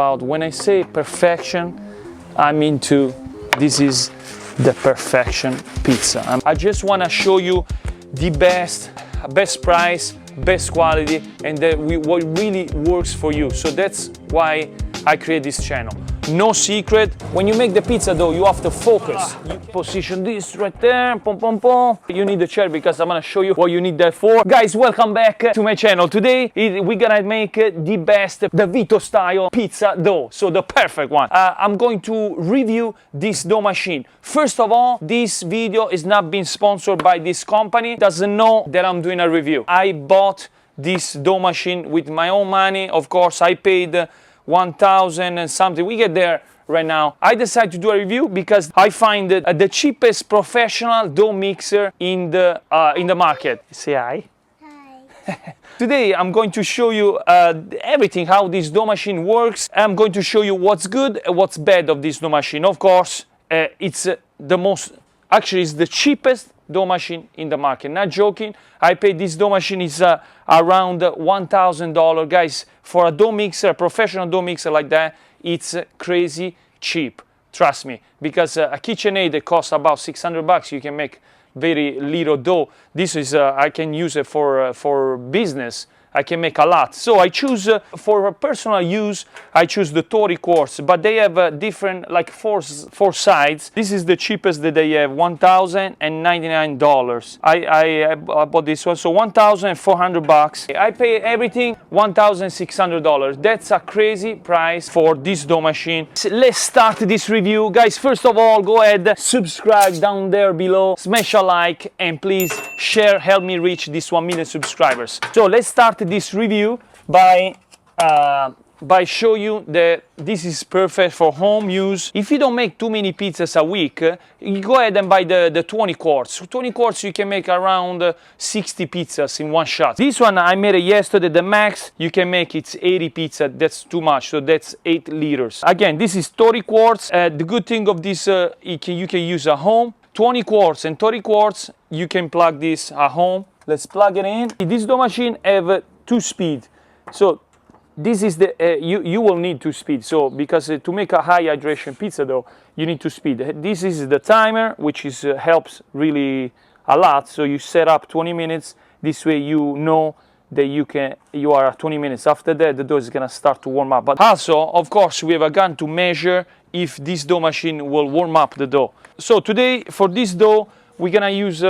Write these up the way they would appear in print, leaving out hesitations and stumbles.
When I say perfection, I'm into this is the perfection pizza. I just want to show you the best price, best quality, and what really works for you. So that's why I create this channel. No secret. When you make the pizza dough, you have to focus. You position this right there, pom pom pom. You need a chair because I'm gonna show you what you need that for. Guys, welcome back to my channel. Today we're gonna make the best, the Vito style pizza dough. So the perfect one. I'm going to review this dough machine. First of all, this video is not being sponsored by this company. Doesn't know that I'm doing a review. I bought this dough machine with my own money. Of course, I paid 1,000 and something. We get there right now. I decided to do a review because I find it the cheapest professional dough mixer in the market. Say hi. Hi. Today I'm going to show you everything, how this dough machine works. I'm going to show you what's good and what's bad of this dough machine. Of course, it's it's the cheapest dough machine in the market. Not joking. I paid this dough machine is around $1,000. Guys, for a dough mixer, a professional dough mixer like that, it's crazy cheap. Trust me, because a KitchenAid that costs about $600, you can make very little dough. This is I can use it for business. I can make a lot. So I choose for personal use, I choose the Tori quartz, but they have different, like four sides. This is the cheapest that they have, $1,099. I bought this one, so $1,400. I pay everything $1,600. That's a crazy price for this dough machine. So let's start this review. Guys, first of all, go ahead, subscribe down there below, smash a like, and please share, help me reach this 1 million subscribers. So let's start this review by show you that this is perfect for home use. If you don't make too many pizzas a week, you go ahead and buy the 20 quarts. 20 quarts you can make around 60 pizzas in one shot. This one I made it yesterday. The max you can make it's 80 pizza. That's too much, so that's 8 liters. Again, this is 30 quarts. The good thing of this, you can use at home. 20 quarts and 30 quarts, you can plug this at home. Let's plug it in. This dough machine have 2 speed. So this is the you will need 2 speed. So because to make a high hydration pizza dough, you need 2 speed. This is the timer, which is helps really a lot. So you set up 20 minutes. This way you know that you are at 20 minutes. After that, the dough is gonna start to warm up. But also, of course, we have a gun to measure if this dough machine will warm up the dough. So today for this dough, we're gonna use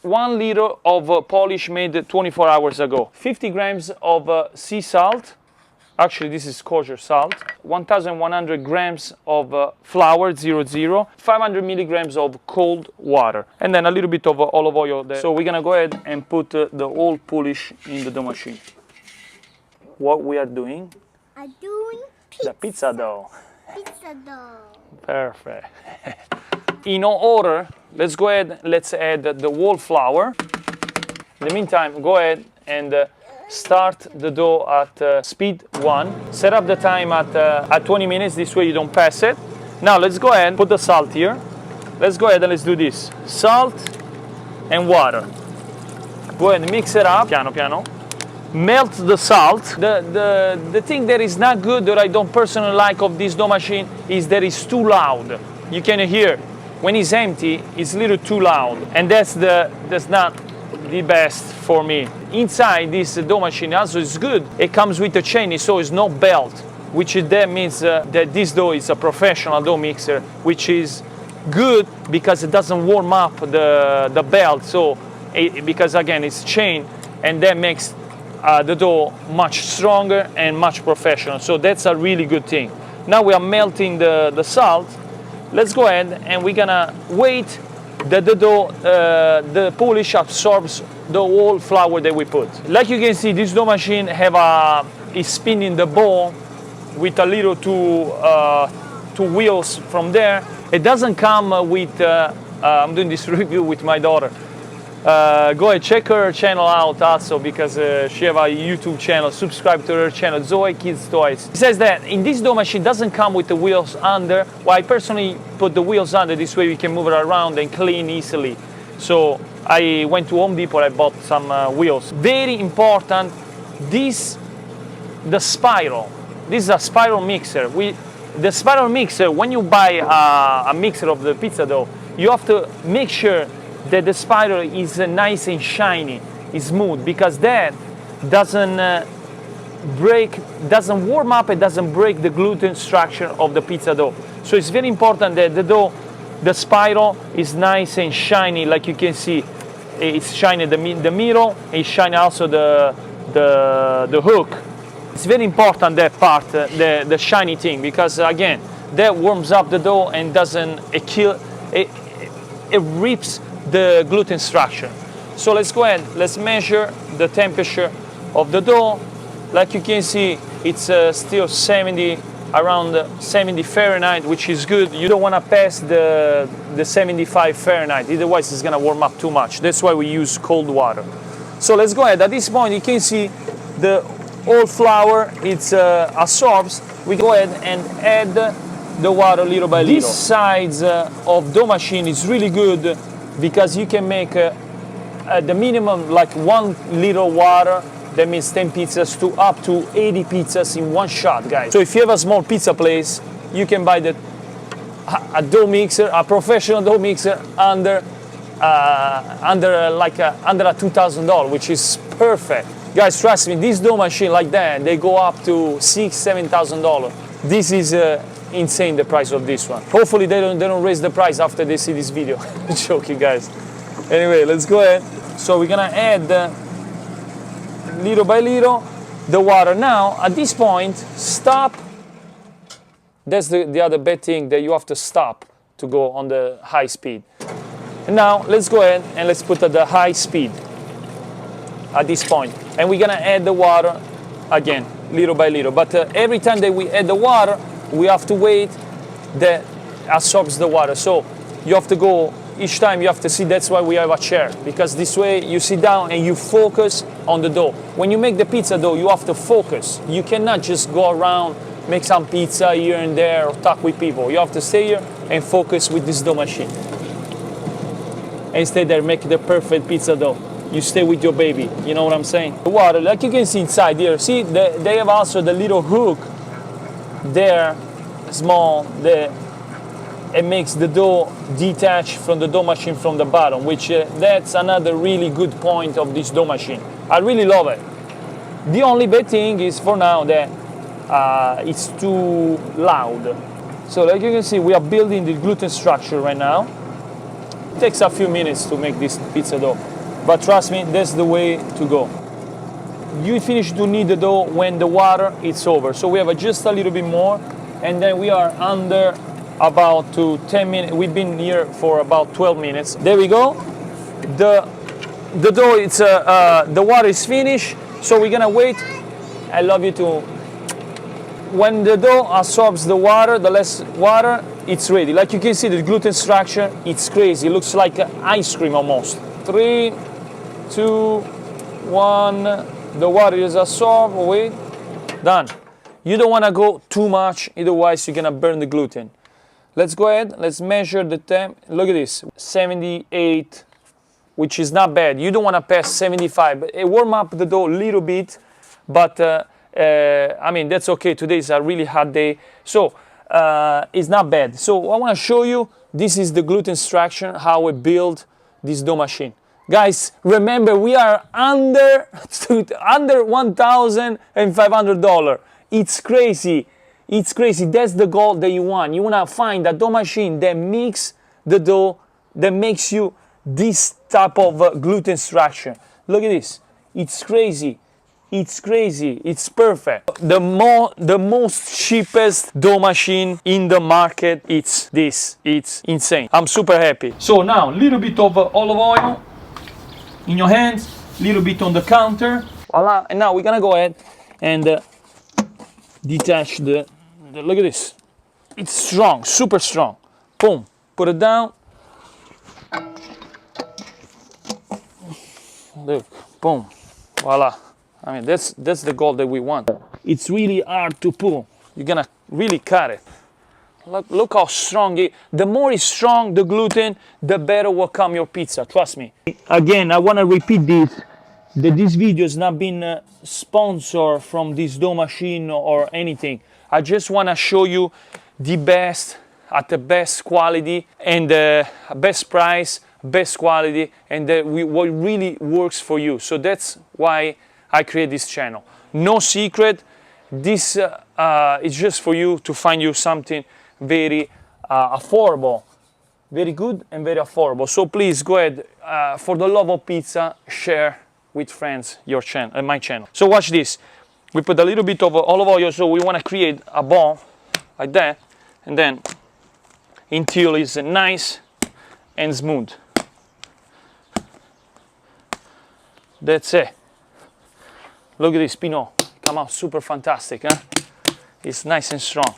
1 liter of polish made 24 hours ago, 50 grams of sea salt, actually this is kosher salt, 1,100 grams of flour 00, 500 milligrams of cold water, and then a little bit of olive oil there. So we're gonna go ahead and put the whole polish in the dough machine. What we are doing? I'm doing pizza. The pizza dough. Pizza dough. Perfect. In order, let's go ahead, let's add the whole flour. In the meantime, go ahead and start the dough at speed 1. Set up the time at 20 minutes, this way you don't pass it. Now let's go ahead and put the salt here. Let's go ahead and let's do this. Salt and water. Go ahead and mix it up, piano piano. Melt the salt. The thing that is not good, that I don't personally like of this dough machine, is that it's too loud. You can hear. When it's empty, it's a little too loud, and that's not the best for me. Inside this dough machine also is good. It comes with a chain, so it's no belt, which that means that this dough is a professional dough mixer, which is good because it doesn't warm up the belt. So because again it's chain, and that makes the dough much stronger and much professional. So that's a really good thing. Now we are melting the salt. Let's go ahead and we're gonna wait that the dough, the polish absorbs the whole flour that we put. Like you can see, this dough machine is spinning the ball with a little two wheels from there. It doesn't come with, I'm doing this review with my daughter. Go ahead, check her channel out also, because she have a YouTube channel. Subscribe to her channel, Zoe Kids Toys. It says that in this dough machine doesn't come with the wheels under. Well, I personally put the wheels under, this way we can move it around and clean easily. So I went to Home Depot, I bought some wheels. Very important, the spiral. This is a spiral mixer. The spiral mixer, when you buy a mixer of the pizza dough, you have to make sure that the spiral is nice and shiny, is smooth, because that doesn't doesn't warm up and doesn't break the gluten structure of the pizza dough. So it's very important that the dough, the spiral is nice and shiny, like you can see. It's shiny the middle, it's shiny also the hook. It's very important, that part, the shiny thing, because again, that warms up the dough and doesn't it rips the gluten structure. So let's go ahead, let's measure the temperature of the dough. Like you can see, it's still around 70 Fahrenheit, which is good. You don't want to pass the 75 Fahrenheit, otherwise it's going to warm up too much. That's why we use cold water. So let's go ahead. At this point, you can see the whole flour, it's absorbs. We go ahead and add the water little by little. This size of dough machine is really good because you can make the minimum like 1 liter water. That means 10 pizzas to up to 80 pizzas in one shot, guys. So if you have a small pizza place, you can buy a dough mixer, a professional dough mixer under $2,000, which is perfect. Guys, trust me, this dough machine like that, they go up to $6,000-$7,000. This is insane, the price of this one. Hopefully they don't raise the price after they see this video. Joking, guys. Anyway, let's go ahead. So we're gonna add little by little the water. Now at this point, stop. That's the other bad thing, that you have to stop to go on the high speed. And now let's go ahead and let's put at the high speed at this point, and we're gonna add the water again little by little, but every time that we add the water, we have to wait that absorbs the water. So you have to go each time, you have to see. That's why we have a chair, because this way you sit down and you focus on the dough. When you make the pizza dough, you have to focus. You cannot just go around, make some pizza here and there, or talk with people. You have to stay here and focus with this dough machine. And stay there, make the perfect pizza dough. You stay with your baby, you know what I'm saying? The water, like you can see inside here, see, they have also the little hook there, small, it makes the dough detach from the dough machine from the bottom, which that's another really good point of this dough machine. I really love it. The only bad thing is for now that it's too loud. So like you can see, we are building the gluten structure right now. It takes a few minutes to make this pizza dough, but trust me, that's the way to go. You finish to knead the dough when the water is over. So we have just a little bit more, and then we are under about 10 minutes. We've been here for about 12 minutes. There we go. The dough, it's the water is finished, so we're gonna wait. I love you too. When the dough absorbs the water, the less water, it's ready. Like you can see, the gluten structure, it's crazy. It looks like ice cream almost. 3, 2, 1. The water is absorbed. Wait. Done. You don't want to go too much, otherwise you're gonna burn the gluten. Let's go ahead, let's measure the temp. Look at this, 78, which is not bad. You don't want to pass 75, but it warm up the dough a little bit, but I mean, that's okay. Today is a really hot day, so it's not bad. So I want to show you, this is the gluten structure, how we build this dough machine. Guys, remember, we are under $1,500. It's crazy. It's crazy. That's the goal that you want. You want to find a dough machine that makes the dough, that makes you this type of gluten structure. Look at this. It's crazy. It's crazy. It's perfect. The most cheapest dough machine in the market, it's this. It's insane. I'm super happy. So now, a little bit of olive oil in your hands, little bit on the counter. Voila. And now we're gonna go ahead and detach the look at this. It's strong, super strong. Boom. Put it down. Look. Boom. Voila. I mean, that's the goal that we want. It's really hard to pull. You're gonna really cut it. Look how strong it. The more it's strong, the gluten, the better will come your pizza. Trust me. Again, I want to repeat this. that this video has not been sponsored from this dough machine or anything. I just want to show you the best at the best quality and best price, best quality, and what really works for you. So that's why I create this channel. No secret. This is just for you to find you something very affordable, very good and very affordable. So please go ahead, for the love of pizza, share with friends your channel, my channel. So watch this. We put a little bit of olive oil, so we want to create a ball like that, and then until it's nice and smooth. That's it. Look at this, Pino. Come out super fantastic, huh? It's nice and strong.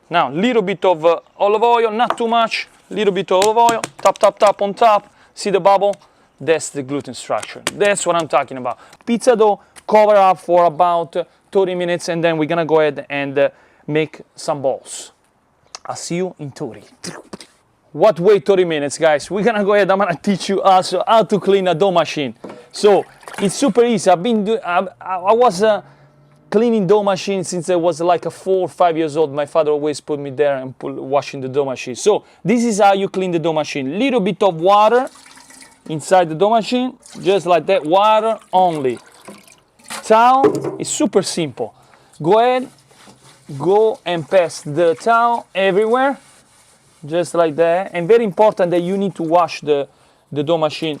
Now, little bit of olive oil, not too much. Little bit of olive oil, tap, tap, tap on top. See the bubble? That's the gluten structure. That's what I'm talking about. Pizza dough, cover up for about 30 minutes, and then we're gonna go ahead and make some balls. I'll see you in 30. What wait 30 minutes, guys? We're gonna go ahead. I'm gonna teach you also how to clean a dough machine. So it's super easy. I was cleaning dough machine since I was like 4 or 5 years old. My father always put me there and washing the dough machine. So this is how you clean the dough machine. Little bit of water inside the dough machine, just like that. Water only. Towel is super simple. Go ahead, go and pass the towel everywhere, just like that. And very important that you need to wash the dough machine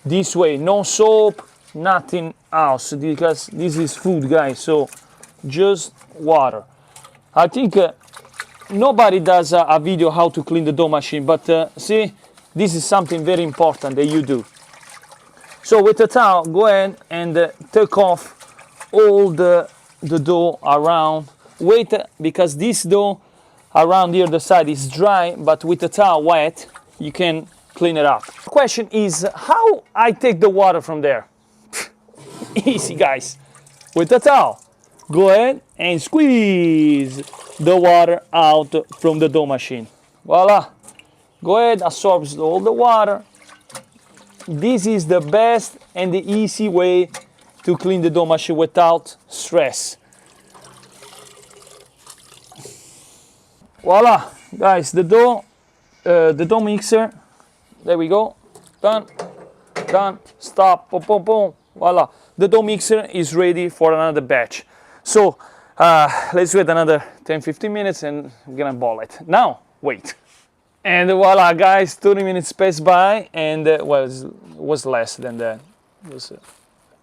this way. No soap, nothing else, because this is food, guys. So just water. I think nobody does a video how to clean the dough machine, but see, this is something very important that you do. So with the towel, go ahead and take off all the dough around. Wait, because this dough around here the side is dry, but with the towel wet you can clean it up. The question is how I take the water from there. Easy, guys. With the towel, go ahead and squeeze the water out from the dough machine. Voila. Go ahead, absorbs all the water. This is the best and the easy way to clean the dough machine without stress. Voila, guys, the dough mixer, there we go, done, stop, boom, boom, boom, voila. The dough mixer is ready for another batch. So let's wait another 10-15 minutes and we're gonna ball it. Now, wait. And voila, guys, 30 minutes passed by, and was less than that. It was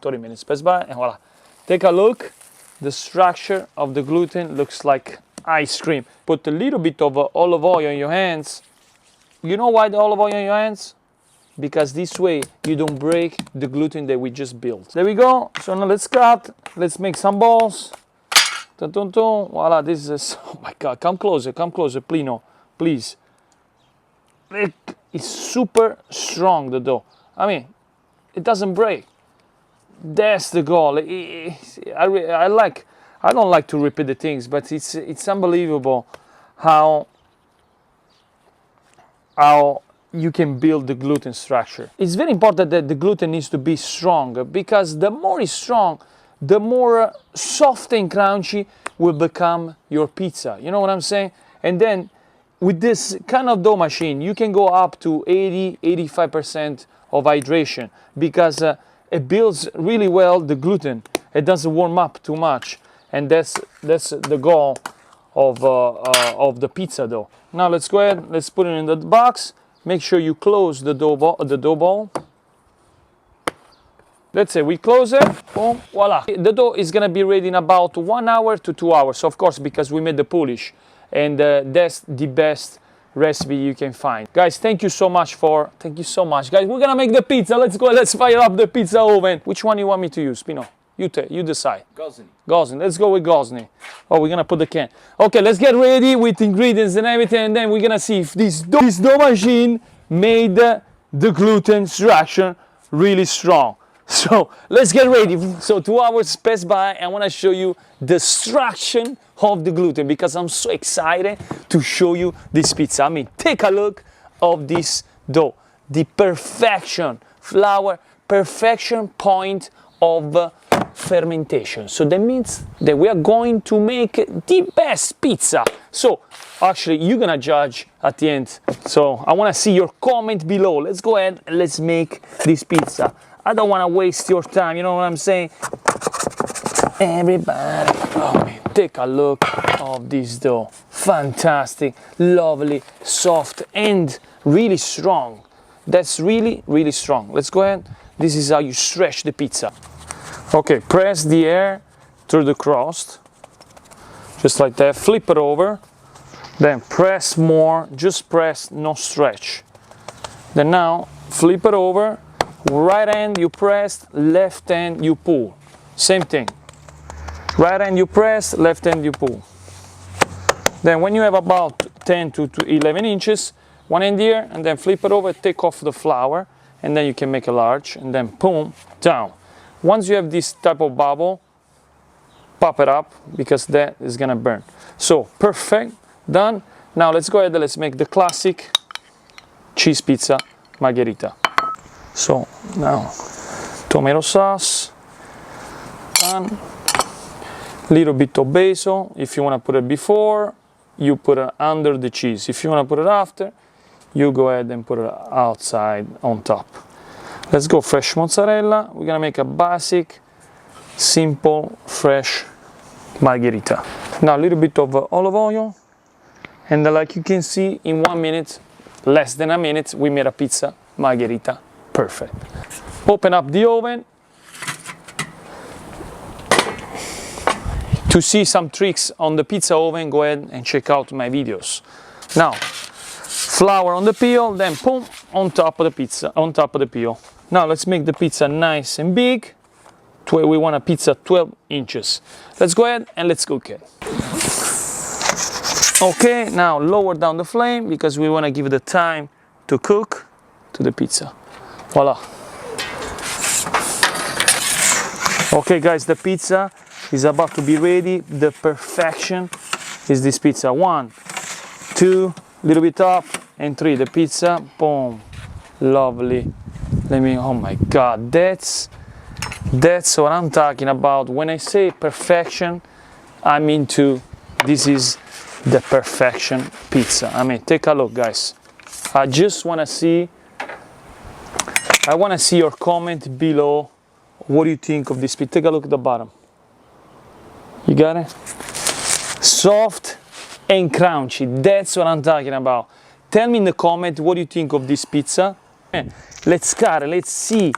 30 minutes passed by, and voila. Take a look. The structure of the gluten looks like ice cream. Put a little bit of olive oil in your hands. You know why the olive oil in your hands? Because this way you don't break the gluten that we just built. There we go. So now let's cut. Let's make some balls. Dun, dun, dun. Voila, this is, oh my God, come closer, Plino, please. It's super strong, the dough. I mean, it doesn't break. That's the goal. I don't like to repeat the things, but it's unbelievable how you can build the gluten structure. It's very important that the gluten needs to be strong, because the more it's strong, the more soft and crunchy will become your pizza. You know what I'm saying? And then with this kind of dough machine, you can go up to 80-85% of hydration, because it builds really well the gluten. It doesn't warm up too much, and that's the goal of the pizza dough. Now let's go ahead. Let's put it in the box. Make sure you close the dough ball. Let's say we close it. Boom, voila. The dough is gonna be ready in about 1 hour to 2 hours. Of course, because we made the polish. And that's the best recipe you can find. Guys, thank you so much, guys. We're gonna make the pizza. Let's go, let's fire up the pizza oven. Which one you want me to use, Pino? You decide. Gosni. Let's go with Gosni. Oh, we're gonna put the can. Okay, let's get ready with ingredients and everything, and then we're gonna see if this dough machine made the gluten structure really strong. So let's get ready. So 2 hours passed by. I want to show you the structure of the gluten, because I'm so excited to show you this pizza. I mean, take a look of this dough. The perfection, flour perfection point of fermentation. So that means that we are going to make the best pizza. So actually you're gonna judge at the end. So I want to see your comment below. Let's go ahead and let's make this pizza. I don't want to waste your time, you know what I'm saying? Everybody, oh man, take a look of this dough. Fantastic, lovely, soft, and really strong. That's really, really strong. Let's go ahead. This is how you stretch the pizza. Okay, press the air through the crust, just like that. Flip it over, then press more, just press, no stretch. Then now, flip it over, right hand you press, left hand you pull. Same thing. Right hand you press, left hand you pull. Then when you have about 10 to 11 inches, one hand here, and then flip it over, take off the flour, and then you can make a large, and then boom, down. Once you have this type of bubble, pop it up, because that is gonna burn. So, perfect, done. Now let's go ahead and let's make the classic cheese pizza Margherita. So, now, tomato sauce, done. Little bit of basil. If you wanna put it before, you put it under the cheese. If you wanna put it after, you go ahead and put it outside on top. Let's go fresh mozzarella. We're gonna make a basic, simple, fresh Margherita. Now a little bit of olive oil, and like you can see, in 1 minute, less than a minute, we made a pizza Margherita. Perfect. Open up the oven. To see some tricks on the pizza oven, go ahead and check out my videos. Now, flour on the peel, then boom, on top of the pizza, on top of the peel. Now let's make the pizza nice and big. We want a pizza 12 inches. Let's go ahead and let's cook it. Okay, now lower down the flame because we want to give it the time to cook to the pizza. Voila. Okay guys, the pizza is about to be ready. The perfection is this pizza. 1, 2, little bit up, and 3. The pizza, boom, lovely. Oh my God, that's what I'm talking about. When I say perfection, I mean this is the perfection pizza. I mean, take a look, guys. I just want to see, your comment below. What do you think of this pizza? Take a look at the bottom. You got it? Soft and crunchy. That's what I'm talking about. Tell me in the comment what do you think of this pizza. Let's cut it. Let's see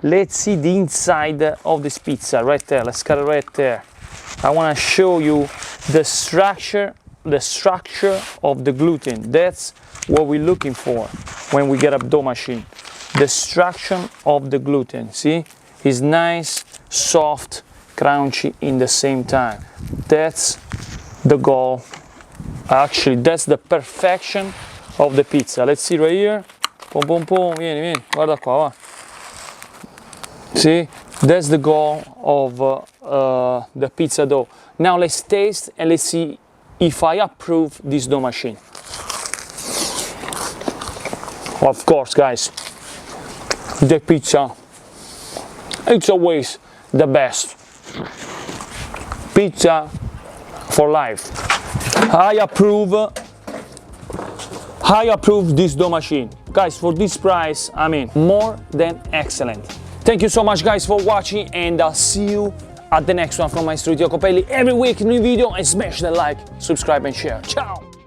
the inside of this pizza right there. Let's cut it right there. I want to show you the structure of the gluten. That's what we're looking for when we get a dough machine. The structure of the gluten. See? It's nice, soft, crunchy in the same time. That's the goal. Actually, that's the perfection of the pizza. Let's see right here. Pom pom pom, vieni, guarda qua, va. See, that's the goal of the pizza dough. Now let's taste and let's see if I approve this dough machine. Of course, guys, the pizza, it's always the best. Pizza for life. I approve this dough machine. Guys, for this price, I mean, more than excellent. Thank you so much, guys, for watching, and I'll see you at the next one from my studio Iacopelli. Every week, new video, and smash the like, subscribe, and share. Ciao!